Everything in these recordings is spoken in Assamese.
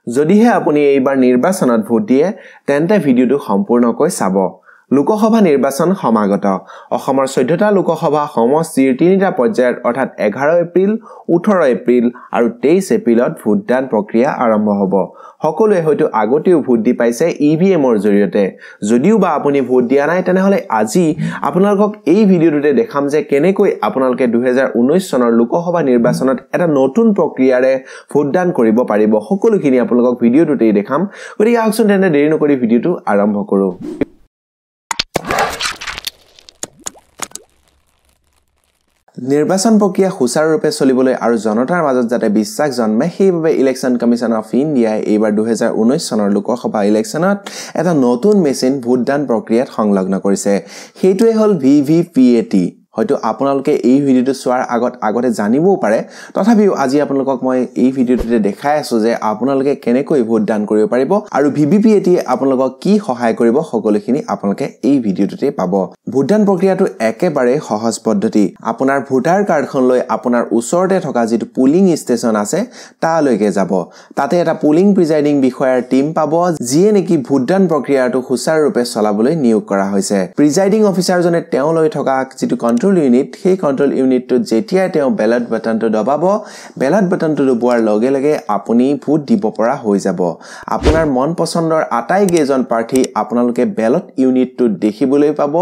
যদিহে আপুনি এইবাৰ নিৰ্বাচনত ভোট দিয়ে তেন্তে ভিডিওটো সম্পূৰ্ণকৈ চাব। লোকসভা নিৰ্বাচন সমাগত। অসমৰ 14টা লোকসভা সমষ্টিৰ 3টা পৰ্যায়ত অৰ্থাৎ 11 এপ্ৰিল, 18 এপ্ৰিল আৰু 23 এপ্ৰিলত ভোটদান প্ৰক্ৰিয়া আৰম্ভ হ'ব। সকলোৱে হয়তো আগতেও ভোট দি পাইছে ইভিএমৰ জৰিয়তে। যদিও বা আপুনি ভোট দিয়া নাই তেনেহলে আজি আপোনালোকক এই ভিডিওটোতে দেখাম যে কেনেকৈ আপোনালোকে 2019 চনৰ লোকসভা নিৰ্বাচনত এটা নতুন প্ৰক্ৰিয়াৰে ভোটদান কৰিব পাৰিব। সকলোখিনি আপোনালোকক ভিডিওটোতে দেখাম। গতিকে আহকচোন তেন্তে দেৰি নকৰি ভিডিওটো আৰম্ভ কৰোঁ। নিৰ্বাচন প্ৰক্ৰিয়া সুচাৰুৰূপে চলিবলৈ আৰু জনতাৰ মাজত যাতে বিশ্বাস জন্মে সেইবাবে ইলেকশ্যন কমিশ্যন অফ ইণ্ডিয়াই এইবাৰ 2019 চনৰ লোকসভা ইলেকশ্যনত এটা নতুন মেচিন ভোটদান প্ৰক্ৰিয়াত সংলগ্ন কৰিছে। সেইটোৱে হ'ল VVPAT। হয়তো আপোনালোকে এই ভিডিওটো চোৱাৰ আগতে জানিবও পাৰে, তথাপিও আজি আপোনালোকক মই এই ভিডিওটোতে দেখাই আছো যে আপোনালোকে কেনেকৈ ভোটদান কৰিব পাৰিব আৰু VVPAT আপোনালোকক কি সহায় কৰিব সকলোখিনি আপোনালোকে এই ভিডিওটোতে পাব। ভোটদান প্ৰক্ৰিয়াটো একেবাৰে সহজ পদ্ধতি। আপোনাৰ ভোটাৰ কাৰ্ডখন লৈ আপোনাৰ ওচৰতে থকা যিটো পুলিং ষ্টেচন আছে তালৈকে যাব। তাতে এটা পুলিং প্ৰিজাইডিং বিষয়াৰ টিম পাব যিয়ে নেকি ভোটদান প্ৰক্ৰিয়াটো সুচাৰুৰূপে চলাবলৈ নিয়োগ কৰা হৈছে। প্ৰিজাইডিং অফিচাৰজনে তেওঁ লৈ থকা যিটো কন্ট্ৰোল ইউনিট, সেই কন্ট্ৰোল ইউনিটটোত যেতিয়াই তেওঁ বেলট বাটনটো দবাব, বেলট বাটনটো দবোৱাৰ লগে লগে আপুনি ভোট দিব পৰা হৈ যাব। আপোনাৰ মন পছন্দৰ আটাইকেইজন প্ৰাৰ্থী আপোনালোকে বেলট ইউনিটটোত দেখিবলৈ পাব,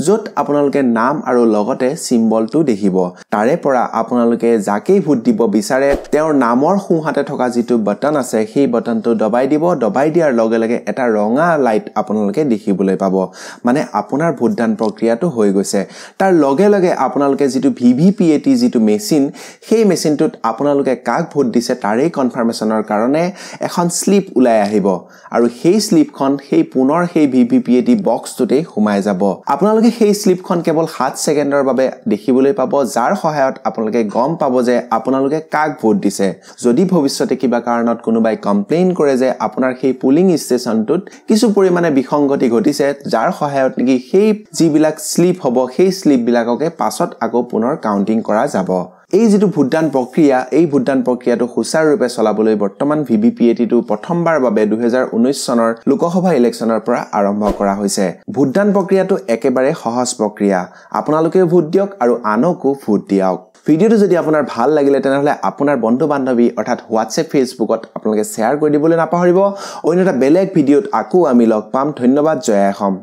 য'ত আপোনালোকে নাম আৰু লগতে চিম্বলটো দেখিব। তাৰে পৰা আপোনালোকে যাকেই ভোট দিব বিচাৰে তেওঁৰ নামৰ সোঁহাতে থকা যিটো বাটন আছে সেই বাটনটো দবাই দিব। দবাই দিয়াৰ লগে লগে এটা ৰঙা লাইট আপোনালোকে দেখিবলৈ পাব, মানে আপোনাৰ ভোটদান প্ৰক্ৰিয়াটো হৈ গৈছে। তাৰ লগে লগে আপোনালোকে যিটো VVPAT যিটো মেচিন, সেই মেচিনটোত আপোনালোকে কাক ভোট দিছে তাৰে কনফাৰ্মেশ্যনৰ কাৰণে এখন স্লিপ ওলাই আহিব আৰু সেই স্লিপখন পুনৰ সেই VVPAT বক্সটোতে সোমাই যাব। আপোনালোকে সেই স্লিপখন কেৱল 7 ছেকেণ্ডৰ বাবে দেখিবলৈ পাব, যাৰ সহায়ত আপোনালোকে গম পাব যে আপোনালোকে কাক ভোট দিছে। যদি ভৱিষ্যতে কিবা কাৰণত কোনোবাই কমপ্লেইন কৰে যে আপোনাৰ সেই পুলিং ষ্টেচনটোত কিছু পৰিমাণে বিসংগতি ঘটিছে, যাৰ সহায়ত নেকি সেই যিবিলাক স্লিপ হ'ব সেই স্লিপবিলাককে পাছত আকৌ পুনৰ কাউন্টিং কৰা যাব। এই যিটো ভোটদান প্ৰক্ৰিয়া, এই ভোটদান প্ৰক্ৰিয়াটো সুচাৰুৰূপে চলাবলৈ বৰ্তমান VVPATটো প্ৰথমবাৰ বাবে 2019 চনৰ লোকসভা ইলেকশ্যনৰ পৰা আৰম্ভ কৰা হৈছে। ভোটদান প্ৰক্ৰিয়াটো একেবাৰে সহজ প্ৰক্ৰিয়া। আপোনালোকেও ভোট দিয়ক আৰু আনকো ভোট দিয়ক। ভিডিওটো যদি আপোনাৰ ভাল লাগিলে তেনেহলে আপোনাৰ বন্ধু বান্ধৱী অৰ্থাৎ হোৱাটছএপ, ফেচবুকত আপোনালোকে শ্বেয়াৰ কৰি দিবলৈ নাপাহৰিব। অন্য এটা বেলেগ ভিডিঅ'ত আকৌ আমি লগ পাম। ধন্যবাদ। জয় অসম।